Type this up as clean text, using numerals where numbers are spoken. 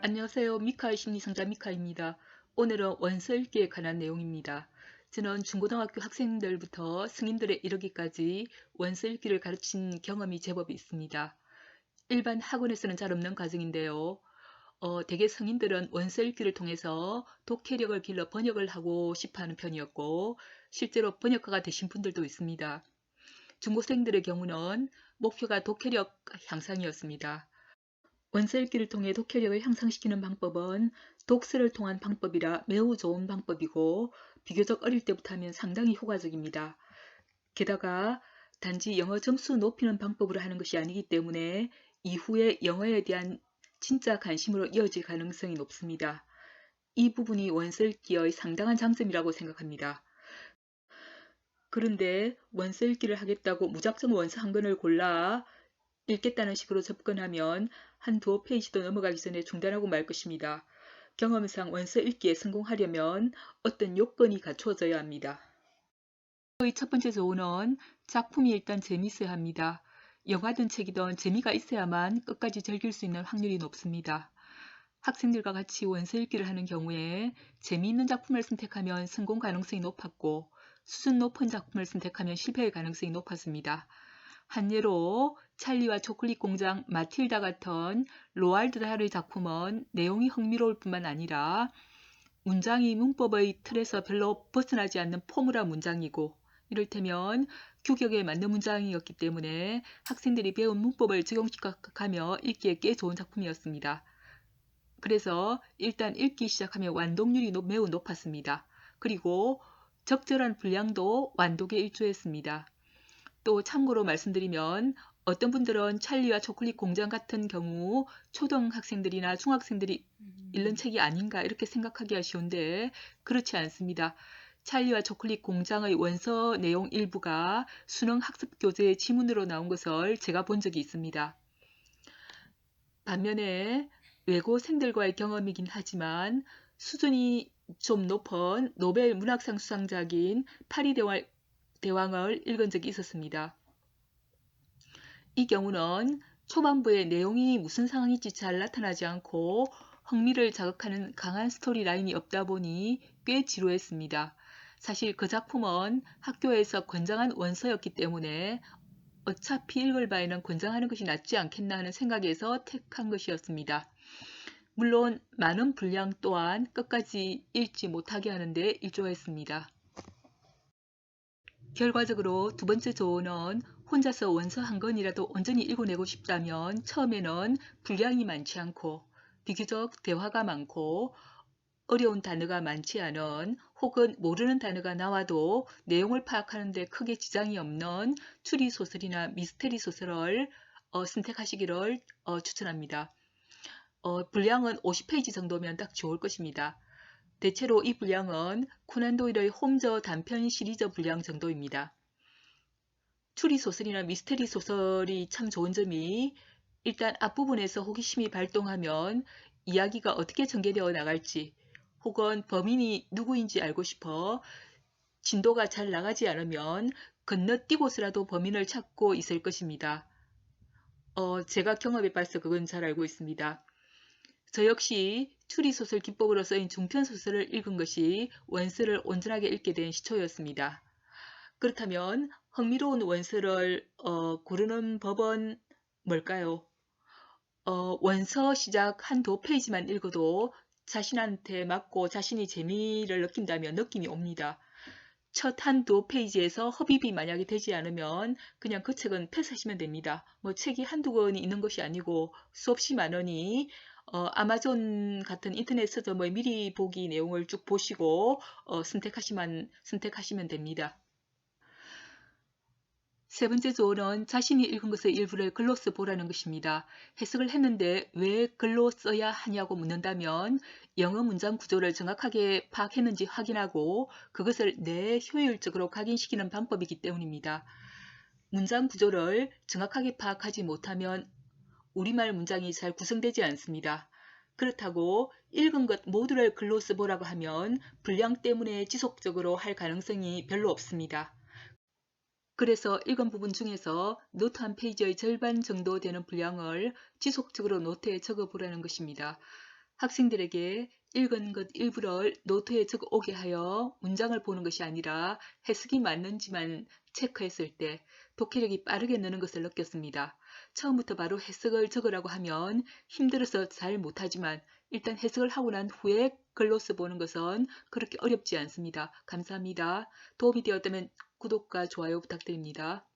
안녕하세요. 미카의 심리상자 미카입니다. 오늘은 원서 읽기에 관한 내용입니다. 저는 중고등학교 학생들부터 성인들에 이르기까지 원서 읽기를 가르친 경험이 제법 있습니다. 일반 학원에서는 잘 없는 과정인데요. 대개 성인들은 원서 읽기를 통해서 독해력을 길러 번역을 하고 싶어하는 편이었고 실제로 번역가가 되신 분들도 있습니다. 중고생들의 경우는 목표가 독해력 향상이었습니다. 원서 읽기를 통해 독해력을 향상시키는 방법은 독서를 통한 방법이라 매우 좋은 방법이고 비교적 어릴 때부터 하면 상당히 효과적입니다. 게다가 단지 영어 점수 높이는 방법으로 하는 것이 아니기 때문에 이후에 영어에 대한 진짜 관심으로 이어질 가능성이 높습니다. 이 부분이 원서 읽기의 상당한 장점이라고 생각합니다. 그런데 원서 읽기를 하겠다고 무작정 원서 한 권을 골라 읽겠다는 식으로 접근하면 한 두어 페이지도 넘어가기 전에 중단하고 말 것입니다. 경험상 원서 읽기에 성공하려면 어떤 요건이 갖추어져야 합니다. 저의 첫 번째 조언은 작품이 일단 재미있어야 합니다. 영화든 책이든 재미가 있어야만 끝까지 즐길 수 있는 확률이 높습니다. 학생들과 같이 원서 읽기를 하는 경우에 재미있는 작품을 선택하면 성공 가능성이 높았고 수준 높은 작품을 선택하면 실패의 가능성이 높았습니다. 한 예로 찰리와 초콜릿 공장, 마틸다 같은 로알드 달의 작품은 내용이 흥미로울 뿐만 아니라 문장이 문법의 틀에서 별로 벗어나지 않는 포뮬화 문장이고 이를테면 규격에 맞는 문장이었기 때문에 학생들이 배운 문법을 적용시켜가며 읽기에 꽤 좋은 작품이었습니다. 그래서 일단 읽기 시작하면 완독률이 매우 높았습니다. 그리고 적절한 분량도 완독에 일조했습니다. 또 참고로 말씀드리면 어떤 분들은 찰리와 초콜릿 공장 같은 경우 초등학생들이나 중학생들이 읽는 책이 아닌가 이렇게 생각하기가 쉬운데 그렇지 않습니다. 찰리와 초콜릿 공장의 원서 내용 일부가 수능 학습 교재 지문으로 나온 것을 제가 본 적이 있습니다. 반면에 외고생들과의 경험이긴 하지만 수준이 좀 높은 노벨 문학상 수상작인 파리 대왕을 읽은 적이 있었습니다. 이 경우는 초반부에 내용이 무슨 상황인지 잘 나타나지 않고 흥미를 자극하는 강한 스토리 라인이 없다 보니 꽤 지루했습니다. 사실 그 작품은 학교에서 권장한 원서였기 때문에 어차피 읽을 바에는 권장하는 것이 낫지 않겠나 하는 생각에서 택한 것이었습니다. 물론 많은 분량 또한 끝까지 읽지 못하게 하는데 일조했습니다. 결과적으로 두 번째 조언은 혼자서 원서 한 권이라도 온전히 읽어내고 싶다면 처음에는 분량이 많지 않고 비교적 대화가 많고 어려운 단어가 많지 않은 혹은 모르는 단어가 나와도 내용을 파악하는 데 크게 지장이 없는 추리소설이나 미스테리 소설을 선택하시기를 추천합니다. 분량은 50페이지 정도면 딱 좋을 것입니다. 대체로 이 분량은 코난 도일의 홈저 단편 시리즈 분량 정도입니다. 추리소설이나 미스테리 소설이 참 좋은 점이 일단 앞부분에서 호기심이 발동하면 이야기가 어떻게 전개되어 나갈지 혹은 범인이 누구인지 알고 싶어 진도가 잘 나가지 않으면 건너뛰고서라도 범인을 찾고 있을 것입니다. 제가 경험해 봐서 그건 잘 알고 있습니다. 저 역시 추리소설 기법으로 쓰인 중편소설을 읽은 것이 원서를 온전하게 읽게 된 시초였습니다. 그렇다면 흥미로운 원서를 고르는 법은 뭘까요? 원서 시작 한두 페이지만 읽어도 자신한테 맞고 자신이 재미를 느낀다면 느낌이 옵니다. 첫 한두 페이지에서 흡입이 만약에 되지 않으면 그냥 그 책은 패스하시면 됩니다. 뭐 책이 한두 권이 있는 것이 아니고 수없이 많으니 아마존 같은 인터넷 서점의 미리 보기 내용을 쭉 보시고 선택하시면 됩니다. 세 번째 조언은 자신이 읽은 것의 일부를 글로 써보라는 것입니다. 해석을 했는데 왜 글로 써야 하냐고 묻는다면 영어 문장 구조를 정확하게 파악했는지 확인하고 그것을 내 효율적으로 각인시키는 방법이기 때문입니다. 문장 구조를 정확하게 파악하지 못하면 우리말 문장이 잘 구성되지 않습니다. 그렇다고 읽은 것 모두를 글로 써보라고 하면 분량 때문에 지속적으로 할 가능성이 별로 없습니다. 그래서 읽은 부분 중에서 노트 한 페이지의 절반 정도 되는 분량을 지속적으로 노트에 적어보라는 것입니다. 학생들에게 읽은 것 일부를 노트에 적어 오게 하여 문장을 보는 것이 아니라 해석이 맞는지만 체크했을 때 독해력이 빠르게 느는 것을 느꼈습니다. 처음부터 바로 해석을 적으라고 하면 힘들어서 잘 못하지만 일단 해석을 하고 난 후에 글로 써보는 것은 그렇게 어렵지 않습니다. 감사합니다. 도움이 되었다면 구독과 좋아요 부탁드립니다.